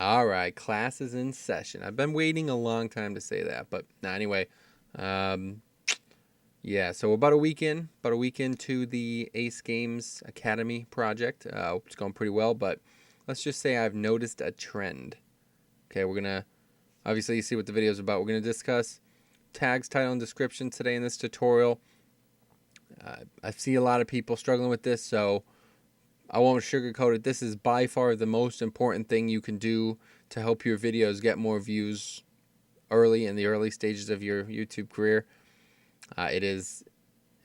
All right, class is in session. I've been waiting a long time to say that, but anyway, yeah. So about a week into the Ace Games Academy project. It's going pretty well, but let's just say I've noticed a trend. Okay, we're gonna obviously see what the video is about. We're gonna discuss tags, title, and description today in this tutorial. I see a lot of people struggling with this, so I won't sugarcoat it. This is by far the most important thing you can do to help your videos get more views early in the early stages of your YouTube career. It is,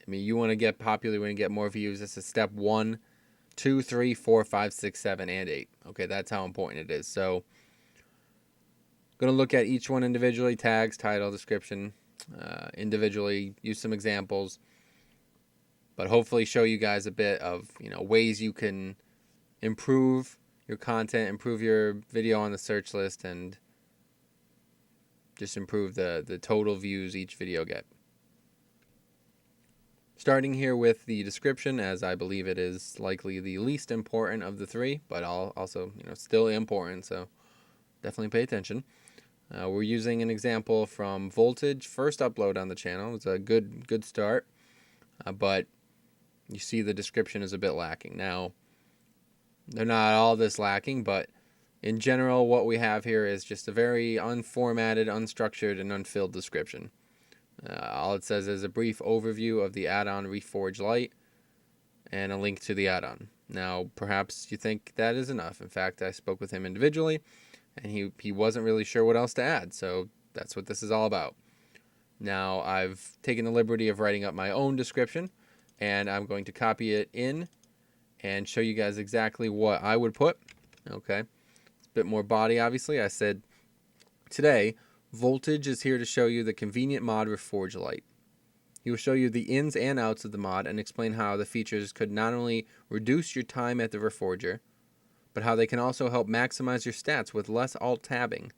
I mean, you want to get popular, you want to get more views. This is step 1, 2, 3, 4, 5, 6, 7, and 8. Okay, that's how important it is. So, going to look at each one individually, tags, title, description, individually, use some examples, but hopefully show you guys a bit of, ways you can improve your content, improve your video on the search list, and just improve the total views each video get. Starting here with the description, as I believe it is likely the least important of the three, but also still important, so definitely pay attention. We're using an example from Voltage, first upload on the channel. It's a good start, but you see the description is a bit lacking. Now, they're not all this lacking, but in general, what we have here is just a very unformatted, unstructured, and unfilled description. All it says is a brief overview of the add-on Reforge Lite and a link to the add-on. Now, perhaps you think that is enough. In fact, I spoke with him individually, and he wasn't really sure what else to add, so that's what this is all about. Now, I've taken the liberty of writing up my own description, and I'm going to copy it in and show you guys exactly what I would put. Okay, it's a bit more body, obviously. I said, today, Voltage is here to show you the convenient mod Reforge Lite. He will show you the ins and outs of the mod and explain how the features could not only reduce your time at the Reforger, but how they can also help maximize your stats with less alt-tabbing.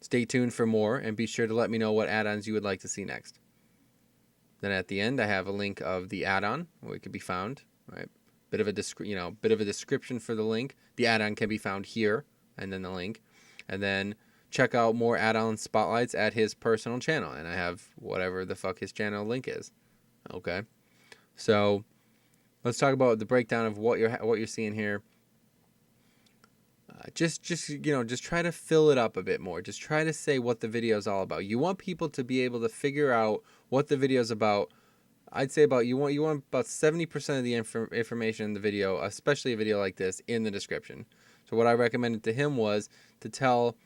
Stay tuned for more, and be sure to let me know what add-ons you would like to see next. Then at the end, I have a link of the add-on where it can be found. Right, bit of a description for the link. The add-on can be found here, and then the link, and then check out more add-on spotlights at his personal channel, and I have whatever the fuck his channel link is. Okay, so let's talk about the breakdown of what you're seeing here. Just try to fill it up a bit more. Just try to say what the video is all about. You want people to be able to figure out what the video is about. I'd say you want about 70% of the information in the video, especially a video like this, in the description. So what I recommended to him was to tell,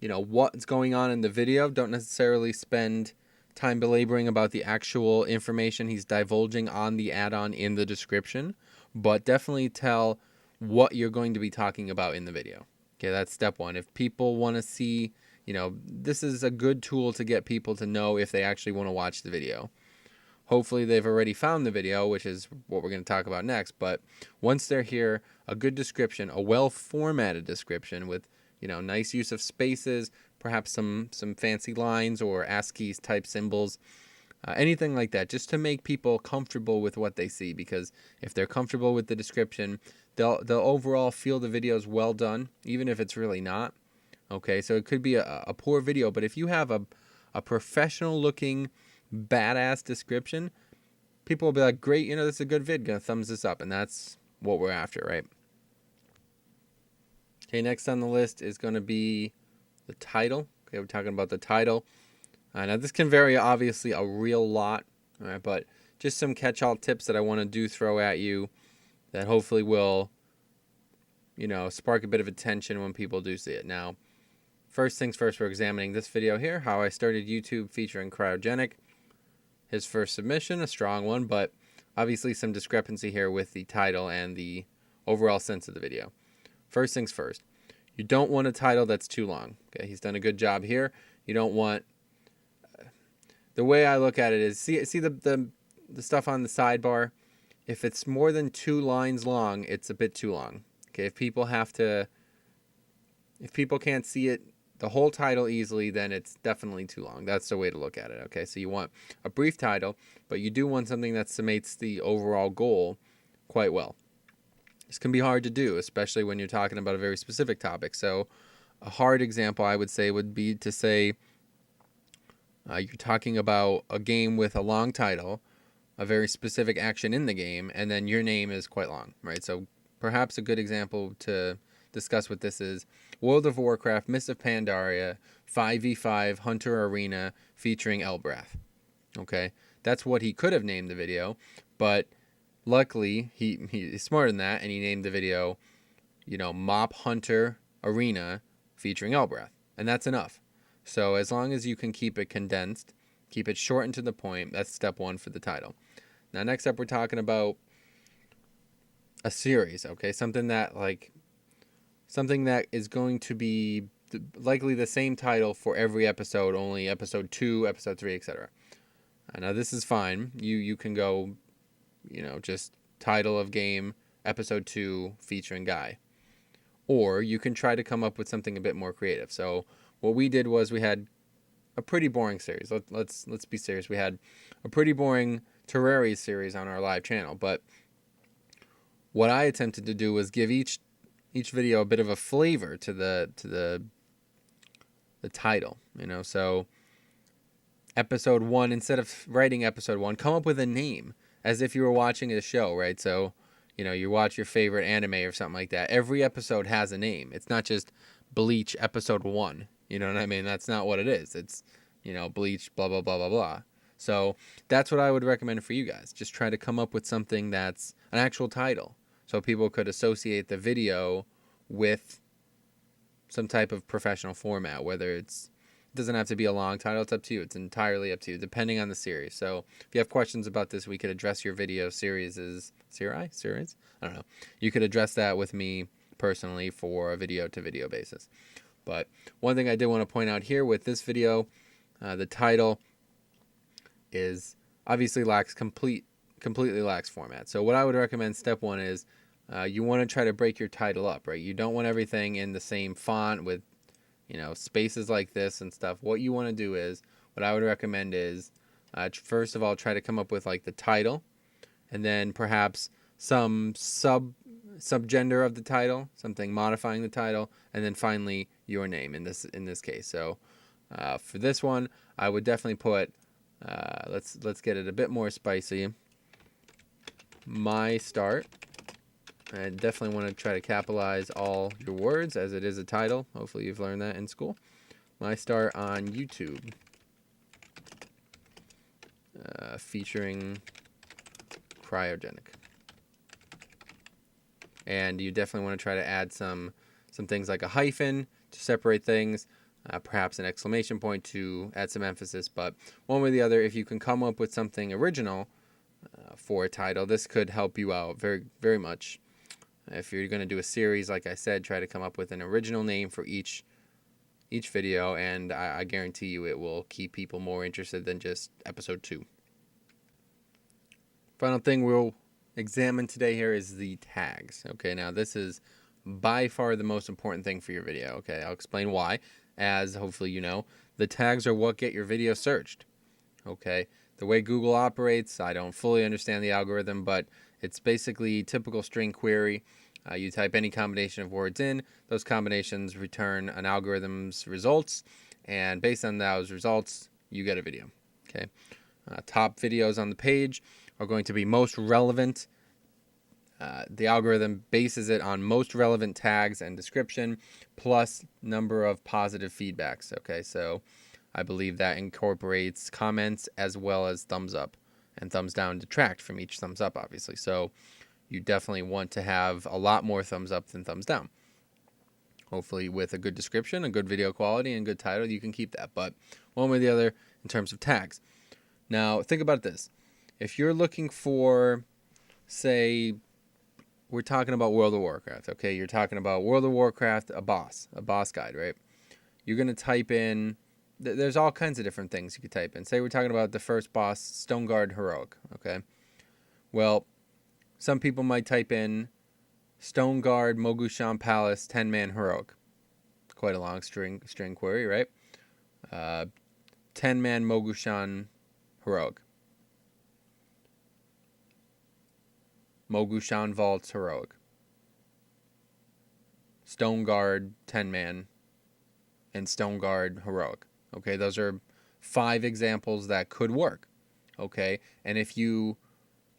what's going on in the video. Don't necessarily spend time belaboring about the actual information he's divulging on the add-on in the description, but definitely tell what you're going to be talking about in the video. Okay, that's step 1. If people want to see, this is a good tool to get people to know if they actually want to watch the video. Hopefully they've already found the video, which is what we're going to talk about next. But once they're here, a good description, a well-formatted description with, nice use of spaces, perhaps some fancy lines or ASCII type symbols, anything like that, just to make people comfortable with what they see. Because if they're comfortable with the description, they'll overall feel the video is well done, even if it's really not. Okay, so it could be a poor video, but if you have a professional-looking, badass description, people will be like, great, this is a good vid, gonna thumbs this up, and that's what we're after, right? Okay, next on the list is going to be the title. Okay, we're talking about the title. Now this can vary, obviously, a real lot, all right, but just some catch-all tips that I want to throw at you that hopefully will, spark a bit of attention when people do see it. Now, first things first, we're examining this video here, how I started YouTube featuring Cryogenic. His first submission, a strong one, but obviously some discrepancy here with the title and the overall sense of the video. First things first, you don't want a title that's too long. Okay, he's done a good job here. You don't want, the way I look at it is, see the stuff on the sidebar? If it's more than 2 lines long, it's a bit too long. Okay, if people can't see it, the whole title easily, then it's definitely too long. That's the way to look at it. Okay, so you want a brief title, but you do want something that summates the overall goal quite well. This can be hard to do, especially when you're talking about a very specific topic. So a hard example I would say would be to say you're talking about a game with a long title, a very specific action in the game, and then your name is quite long, right? So perhaps a good example to discuss with this is World of Warcraft, Mists of Pandaria, 5v5 Hunter Arena featuring Elbrath. Okay, that's what he could have named the video, but luckily he's smarter than that, and he named the video, Mop Hunter Arena featuring Elbrath, and that's enough. So as long as you can keep it condensed, keep it short and to the point, that's step one for the title. Now, next up, we're talking about a series, okay? Something that is going to be likely the same title for every episode, only episode 2, episode 3, etc. Now, this is fine. You can go, just title of game, episode 2, featuring guy. Or you can try to come up with something a bit more creative. So what we did was we had a pretty boring series. Let's be serious. We had a pretty boring Terraria series on our live channel, but what I attempted to do was give each video a bit of a flavor to the title, So episode 1, instead of writing episode 1, come up with a name as if you were watching a show, right? So, you watch your favorite anime or something like that. Every episode has a name. It's not just Bleach episode 1. You know what I mean? That's not what it is. It's, Bleach, blah, blah, blah, blah, blah. So that's what I would recommend for you guys. Just try to come up with something that's an actual title, so people could associate the video with some type of professional format, whether it doesn't have to be a long title. It's up to you. It's entirely up to you, depending on the series. So if you have questions about this, we could address your video series. I don't know. You could address that with me personally for a video-to-video basis. But one thing I did want to point out here with this video, the title is obviously completely lacks format. So what I would recommend, step 1 is you want to try to break your title up, right? You don't want everything in the same font with, spaces like this and stuff. What you want to do is, what I would recommend is, first of all, try to come up with the title, and then perhaps some subgender of the title, something modifying the title, and then finally your name in this case. So for this one, I would definitely put let's get it a bit more spicy. My start. I definitely want to try to capitalize all your words, as it is a title. Hopefully you've learned that in school. My start on YouTube, featuring Cryogenic. And you definitely want to try to add some things like a hyphen to separate things, perhaps an exclamation point to add some emphasis. But one way or the other, if you can come up with something original for a title, this could help you out very, very much. If you're going to do a series, like I said, try to come up with an original name for each video, and I guarantee you it will keep people more interested than just episode 2. Final thing we'll examine today here is the tags. Okay, now this is by far the most important thing for your video. Okay, I'll explain why. As hopefully you know, the tags are what get your video searched. Okay, the way Google operates, I don't fully understand the algorithm, but it's basically typical string query. You type any combination of words in, those combinations return an algorithm's results, and based on those results, you get a video. Okay, top videos on the page are going to be most relevant. The algorithm bases it on most relevant tags and description, plus number of positive feedbacks. Okay, so I believe that incorporates comments as well as thumbs up, and thumbs down detract from each thumbs up, obviously. So you definitely want to have a lot more thumbs up than thumbs down. Hopefully with a good description, a good video quality, and good title, you can keep that. But one way or the other, in terms of tags. Now, think about this. If you're looking for, say, we're talking about World of Warcraft, okay? You're talking about World of Warcraft, a boss guide, right? You're going to type in, there's all kinds of different things you could type in. Say we're talking about the first boss, Stoneguard Heroic, okay? Well, some people might type in Stoneguard Mogushan Palace 10-man Heroic. Quite a long string query, right? 10-man Mogushan Heroic. Mogushan Vaults Heroic. Stone Guard 10-man, and Stone Guard Heroic. Okay, those are 5 examples that could work. Okay, and if you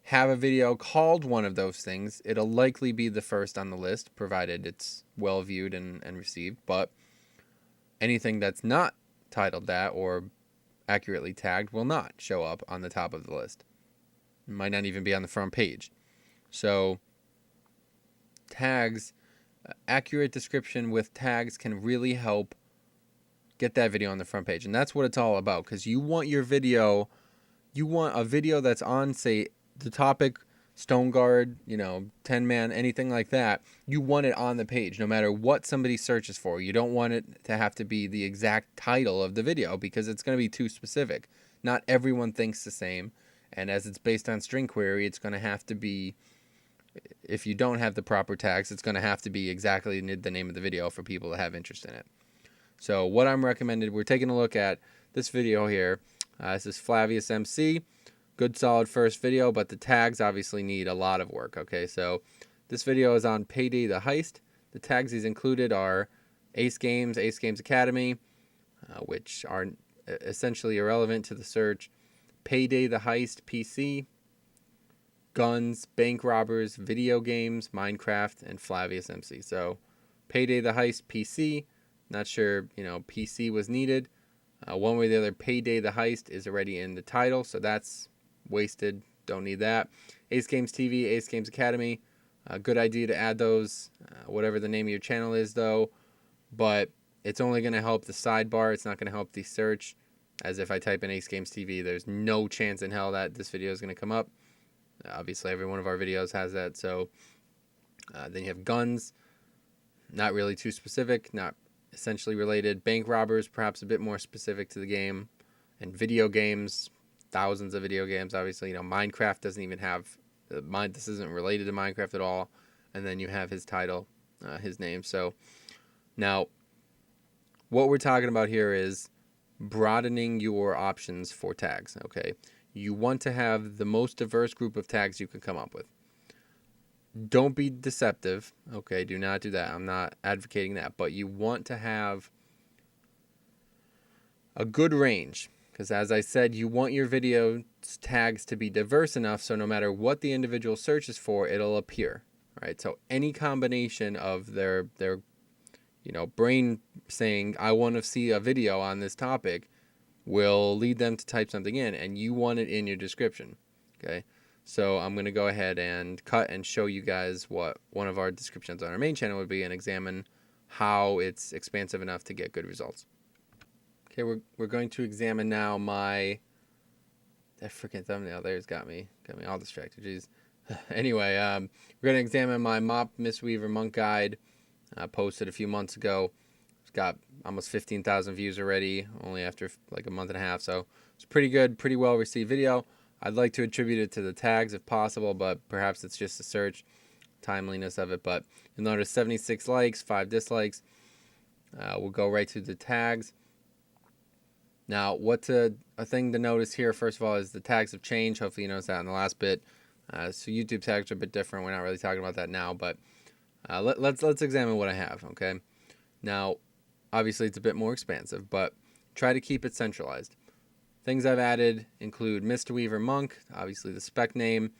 have a video called one of those things, it'll likely be the first on the list, provided it's well viewed and received. But anything that's not titled that or accurately tagged will not show up on the top of the list. It might not even be on the front page. So tags, accurate description with tags can really help get that video on the front page. And that's what it's all about, because you want your video, you want a video that's on, say, the topic, Stone Guard, 10-man, anything like that. You want it on the page no matter what somebody searches for. You don't want it to have to be the exact title of the video, because it's going to be too specific. Not everyone thinks the same, and as it's based on string query, it's going to have to be, if you don't have the proper tags, it's going to have to be exactly the name of the video for people to have interest in it. So what I'm recommended, we're taking a look at this video here. This is Flavius MC. Good solid first video, but the tags obviously need a lot of work. Okay, so this video is on Payday the Heist. The tags he's included are Ace Games, Ace Games Academy, which are essentially irrelevant to the search. Payday the Heist PC, guns, bank robbers, video games, Minecraft, and Flavius MC. So Payday the Heist PC, not sure, PC was needed. One way or the other, Payday the Heist is already in the title, so that's wasted. Don't need that. AceGamesTV, Ace Games Academy. Good idea to add those, whatever the name of your channel is, though. But it's only going to help the sidebar. It's not going to help the search. As if I type in AceGamesTV, there's no chance in hell that this video is going to come up. Obviously, every one of our videos has that. So then you have guns. Not really too specific. Not essentially related. Bank robbers, perhaps a bit more specific to the game. And video games, thousands of video games. Obviously, Minecraft doesn't even have, this isn't related to Minecraft at all. And then you have his title, his name. So now what we're talking about here is broadening your options for tags. Okay, you want to have the most diverse group of tags you can come up with. Don't be deceptive. Okay, do not do that. I'm not advocating that, but you want to have a good range, because as I said, you want your video tags to be diverse enough so no matter what the individual searches for, it'll appear, right? So any combination of their brain saying, I want to see a video on this topic, will lead them to type something in, and you want it in your description. Okay, so I'm going to go ahead and cut and show you guys what one of our descriptions on our main channel would be, and examine how it's expansive enough to get good results. Okay, we're going to examine now that freaking thumbnail there's got me all distracted. Jeez. Anyway, we're going to examine my Mop Mistweaver Monk guide. Posted a few months ago. It's got almost 15,000 views already, only after like a month and a half. So it's pretty good, pretty well received video. I'd like to attribute it to the tags if possible, but perhaps it's just the search timeliness of it. But you'll notice 76 likes, 5 dislikes. We'll go right to the tags. Now, a thing to notice here, first of all, is the tags have changed. Hopefully you noticed that in the last bit. So YouTube tags are a bit different. We're not really talking about that now, but let's examine what I have. Okay, now obviously it's a bit more expansive, but try to keep it centralized. Things I've added include Mistweaver Monk, obviously the spec name,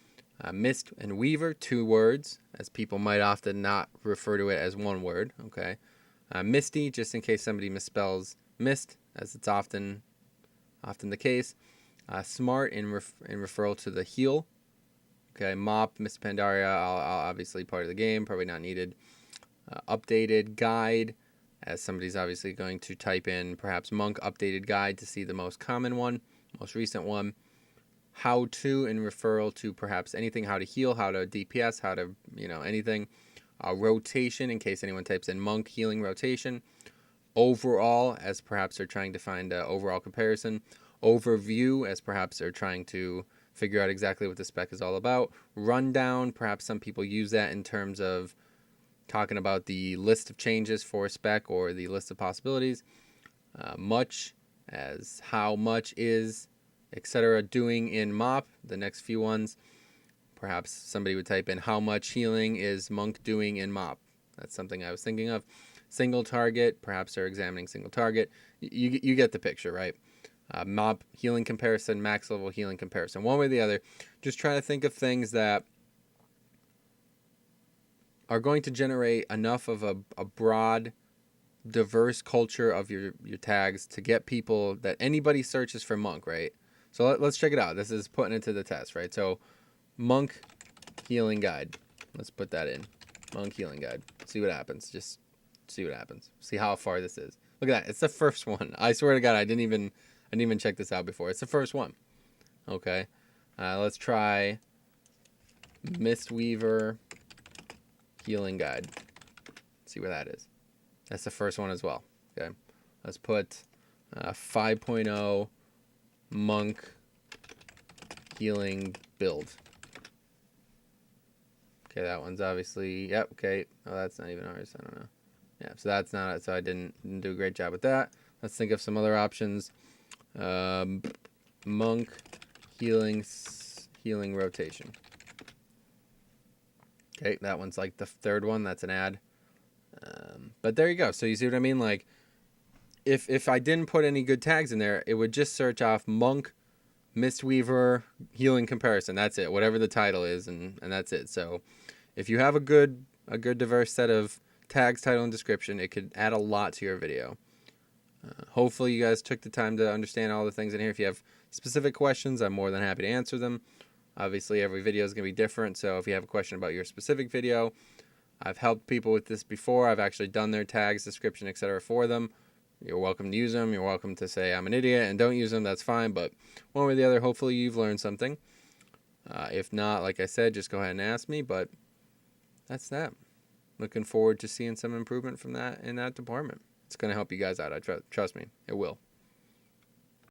Mist and Weaver, 2 words, as people might often not refer to it as one word. Okay, Misty, just in case somebody misspells Mist, as it's often the case. Smart in referral to the heal. Okay, Mop, Miss Pandaria, obviously part of the game, probably not needed. Updated guide, as somebody's obviously going to type in perhaps Monk updated guide to see the most common one, most recent one. How to in referral to perhaps anything, how to heal, how to DPS, how to, anything. Rotation, in case anyone types in Monk healing rotation. Overall, as perhaps they're trying to find an overall comparison. Overview, as perhaps they're trying to figure out exactly what the spec is all about. Rundown, perhaps some people use that in terms of talking about the list of changes for a spec or the list of possibilities. Much, as how much is, etc. doing in Mop, the next few ones. Perhaps somebody would type in how much healing is Monk doing in Mop. That's something I was thinking of. Single target, perhaps they're examining single target. You get the picture, right? Mob healing comparison, max level healing comparison. One way or the other, just try to think of things that are going to generate enough of a broad, diverse culture of your tags to get people that anybody searches for monk, right? So let's check it out. This is putting it to the test, right? So monk healing guide. Let's put that in. Monk healing guide. See what happens. Just see what happens. See how far this is. Look at that. It's the first one. I swear to God, I didn't even check this out before. It's the first one. Okay. Let's try Mistweaver healing guide. See where that is. That's the first one as well. Okay. Let's put 5.0 monk healing build. Okay, that one's obviously, yep, okay. Oh, that's not even ours. I don't know. Yeah, so that's not it. So I didn't do a great job with that. Let's think of some other options. Monk healing rotation. Okay, that one's like the third one. That's an ad. But there you go. So you see what I mean? Like, if I didn't put any good tags in there, it would just search off monk, Mistweaver, healing comparison. That's it. Whatever the title is, and that's it. So if you have a good diverse set of tags, title, and description, it could add a lot to your video. Hopefully you guys took the time to understand all the things in here. If you have specific questions, I'm more than happy to answer them. Obviously, every video is going to be different, so if you have a question about your specific video, I've helped people with this before. I've actually done their tags, description, etc. for them. You're welcome to use them. You're welcome to say I'm an idiot and don't use them. That's fine, but one way or the other, hopefully you've learned something. If not, like I said, just go ahead and ask me, but that's that. Looking forward to seeing some improvement from that in that department. It's going to help you guys out. Trust me, it will.